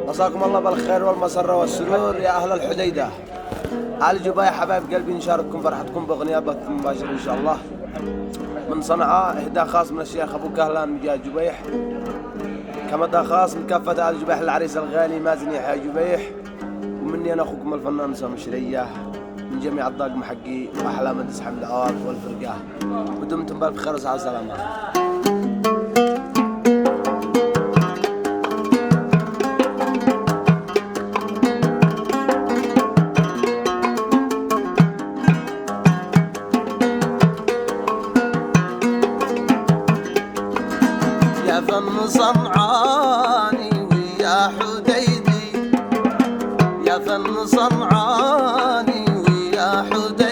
مساكم الله بالخير والمسرة والسرور يا أهل الحديدة. آل جباية حبايب قلبي، نشارككم فرحتكم بأغنية بث مباشر إن شاء الله من صنعاء. إهداء خاص من الشيخ أبو كهلان مجاهد جبيح، كما إهداء خاص من كافة آل جبيح العريس الغالي مازن يحيى جبيح، ومني أنا أخوكم الفنان سامي شرية، من جميع الطاقم حقي وأحلى مهندس حمد عواطف والفرقة، ودمتم بألف خير وسعادة وسلامة. يا فن صنعاني ويا حديدي، يا فن صنعاني ويا حديدي.